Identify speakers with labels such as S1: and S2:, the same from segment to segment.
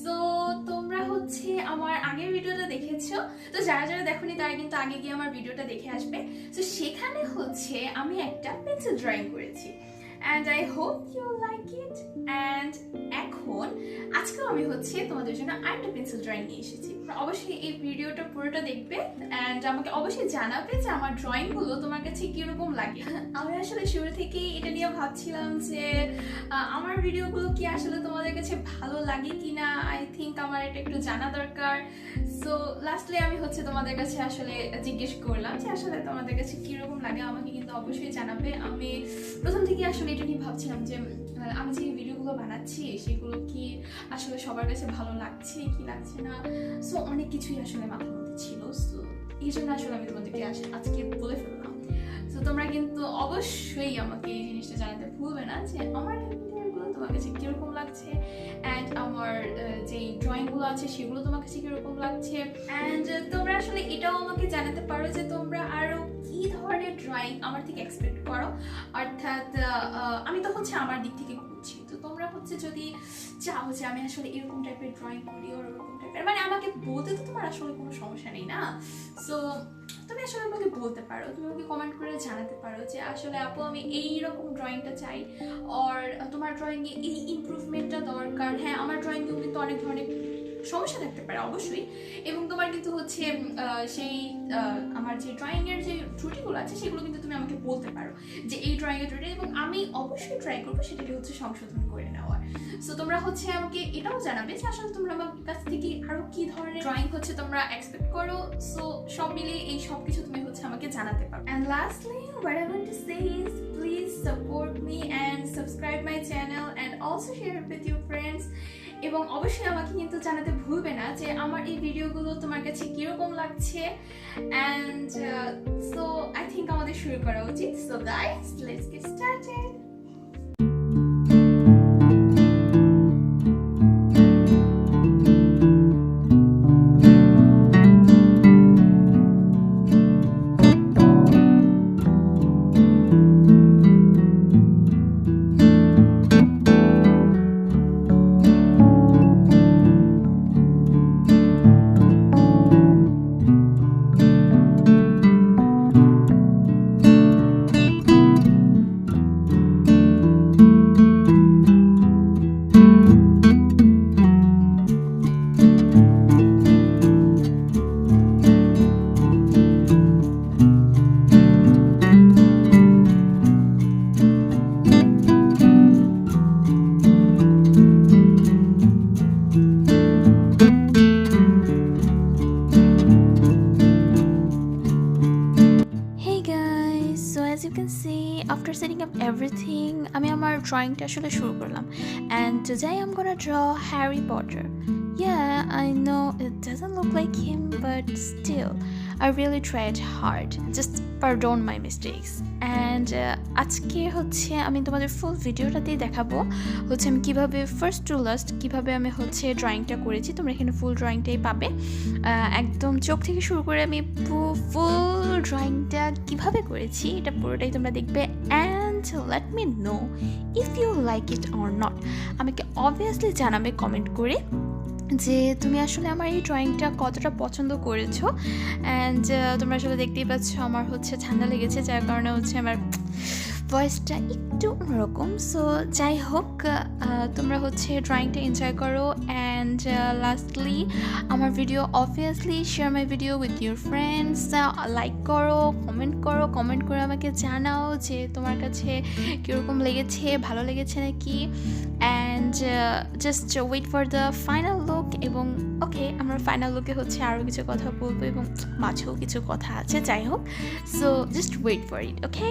S1: So তোমরা হচ্ছে আমার আগের ভিডিওটা দেখেছো, তো যারা যারা দেখোনি তারা কিন্তু আগে গিয়ে আমার ভিডিওটা দেখে আসবে। তো সেখানে হচ্ছে আমি একটা পেন্সিল ড্রয়িং করেছি and I hope you like it. and এখন আজকেও আমি হচ্ছে তোমাদের জন্য আরেকটা পেন্সিল ড্রয়িং নিয়ে এসেছি। অবশ্যই এই ভিডিওটা পুরোটা দেখবে and আমাকে অবশ্যই জানাবে যে আমার ড্রয়িং গুলো তোমার কাছে কিরকম লাগে। আমি আসলে শুরু থেকেই এটা নিয়ে ভাবছিলাম যে আমার ভিডিওগুলো কি আসলে তোমাদের কাছে ভালো লাগে কিনা, আই থিঙ্ক আমার এটা একটু জানা দরকার। সো লাস্টলি আমি হচ্ছে তোমাদের কাছে আসলে জিজ্ঞেস করলাম যে আসলে তোমাদের কাছে কিরকম লাগে, আমাকে কিন্তু অবশ্যই জানাবে। আমি প্রথম থেকে আসলে এটা নিয়ে ভাবছিলাম যে আমি যে ভিডিওগুলো বানাচ্ছি সেগুলো কি আসলে সবার কাছে ভালো লাগছে কি লাগছে না। সো অনেক কিছুই আসলে মাথার মধ্যে ছিল। সো এই জন্য আসলে আমি তোমাদেরকে আজকে বলে ফেললাম। তো তোমরা কিন্তু অবশ্যই আমাকে এই জিনিসটা জানাতে ভুলবে না যে আমার ভিডিওগুলো তোমার কাছে কিরকম লাগছে অ্যান্ড আমার যে ড্রয়িংগুলো আছে সেগুলো তোমার কাছে কিরকম লাগছে। অ্যান্ড তোমরা আসলে এটাও আমাকে জানাতে পারো যে তোমরা আরো কি ধরনের ড্রয়িং আমার থেকে এক্সপেক্ট করো। অর্থাৎ আমি তো হচ্ছে আমার দিক থেকে করছি, তো তোমরা হচ্ছে যদি চাও যে আমি আসলে এরকম টাইপের ড্রয়িং করি ওরকম টাইপের, মানে আমাকে বলতে তো তোমার আসলে কোনো সমস্যা নেই না। সো তুমি আসলে আমাকে বলতে পারো, তুমি আমাকে কমেন্ট করে জানাতে পারো যে আসলে আপু আমি এইরকম ড্রয়িংটা চাই, আর তোমার ড্রয়িংয়ে এই ইমপ্রুভমেন্টটা দরকার। হ্যাঁ, আমার ড্রয়িংয়েও কিন্তু অনেক ধরনের সমস্যা থাকতে পারে অবশ্যই, এবং তোমার কিন্তু হচ্ছে সেই আমার যে ড্রয়িংয়ের যে ত্রুটিগুলো আছে সেগুলো কিন্তু তুমি আমাকে বলতে পারো যে এই ড্রয়িংয়ের ত্রুটি, এবং আমি অবশ্যই ট্রাই করবো সেটাকে হচ্ছে সংশোধন করে নেওয়ার। সো তোমরা হচ্ছে আমাকে এটাও জানাবে যে আসলে তোমরা আমার কাছ থেকে আরো কি ধরনের ড্রয়িং হচ্ছে তোমরা এক্সপেক্ট করো। সো সব মিলিয়ে এই সব কিছু তুমি হচ্ছে আমাকে জানাতে পারো। And lastly, what I want to say is please support me and subscribe my channel and also share it with your friends. এবং অবশ্যই আমাকে কিন্তু জানাতে ভুলবে না যে আমার এই ভিডিওগুলো তোমার কাছে কিরকম লাগছে। অ্যান্ড সো আই থিঙ্ক আমাদের শুরু করা উচিত। So guys, let's get started. As you can see, after setting up everything, আমি আমার ড্রয়িংটা আসলে শুরু করলাম, and today I'm gonna draw Harry Potter. Yeah, I know it doesn't look like him, but still, I really tried hard. Just pardon my mistakes. And আজকে হচ্ছে আমি তোমাদের ফুল ভিডিওটাতেই দেখাবো হচ্ছে আমি কিভাবে ফার্স্ট টু লাস্ট কিভাবে আমি হচ্ছে ড্রয়িংটা করেছি। তোমরা এখানে ফুল ড্রয়িংটাই পাবে, একদম চোখ থেকে শুরু করে আমি ফুল ড্রয়িংটা কিভাবে করেছি এটা পুরোটাই তোমরা দেখবে। And let me know if you like it or not. আমাকে অবভিয়াসলি জানাবে কমেন্ট করে যে তুমি আসলে আমার এই ড্রয়িংটা কতটা পছন্দ করেছো। অ্যান্ড তোমরা আসলে দেখতেই পাচ্ছ আমার হচ্ছে ঠান্ডা লেগেছে, যার কারণে হচ্ছে আমার ভয়েসটা একটু অন্যরকম। সো যাই হোক, তোমরা হচ্ছে ড্রয়িংটা এনজয় করো। অ্যান্ড লাস্টলি আমার video obviously share my video with your friends, like করো, কমেন্ট করে আমাকে জানাও যে তোমার কাছে কীরকম লেগেছে, ভালো লেগেছে নাকি। And just wait for the final look. এবং ওকে, আমরা ফাইনাল লুকে হচ্ছে আরও কিছু কথা বলবো এবং মাঝেও কিছু কথা আছে, যাই হোক। So just wait for it, okay.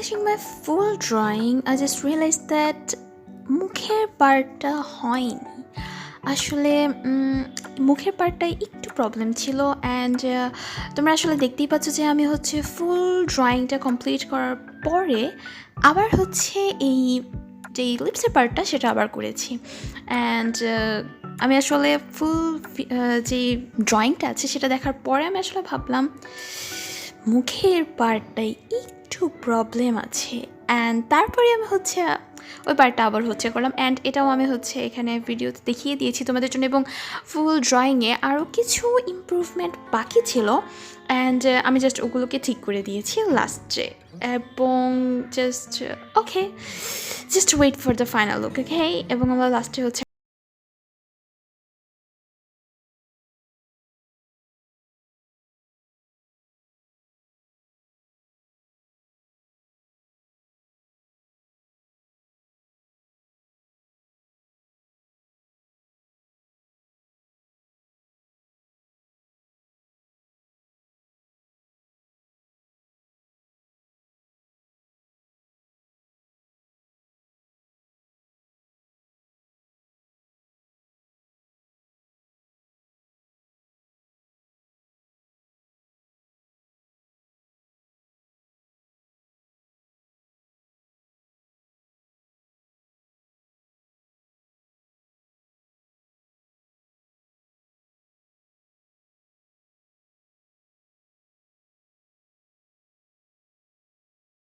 S2: finishing my full drawing, I just realized that মুখের পার্টটা হয়নি আসলে মুখের পার্টটাই একটু প্রবলেম ছিল অ্যান্ড তোমরা আসলে দেখতেই পাচ্ছ যে আমি হচ্ছে ফুল ড্রয়িংটা কমপ্লিট করার পরে আবার হচ্ছে এই যে লিপসের পার্টটা সেটা আবার করেছি অ্যান্ড আমি আসলে ফুল যে ড্রয়িংটা আছে সেটা দেখার পরে আমি আসলে ভাবলাম মুখের পার্টটাই একটু প্রবলেম আছে অ্যান্ড তারপরে আমি হচ্ছে ওই পার্টটা আবার হচ্ছে করলাম অ্যান্ড এটাও আমি হচ্ছে এখানে ভিডিওতে দেখিয়ে দিয়েছি তোমাদের জন্য এবং ফুল ড্রয়িংয়ে আরও কিছু ইমপ্রুভমেন্ট বাকি ছিল অ্যান্ড আমি জাস্ট ওগুলোকে ঠিক করে দিয়েছি লাস্টে এবং just okay just wait for the final look okay এবং আমরা লাস্টে হচ্ছে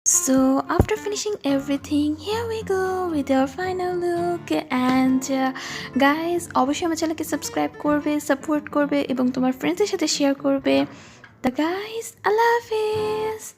S2: So after finishing everything, here we go with our final look and guys অবশ্যই আমার চ্যানেলকে সাবস্ক্রাইব করবে সাপোর্ট করবে এবং তোমার ফ্রেন্ডসদের সাথে শেয়ার করবে। The guys, আল্লাহ হাফেজ।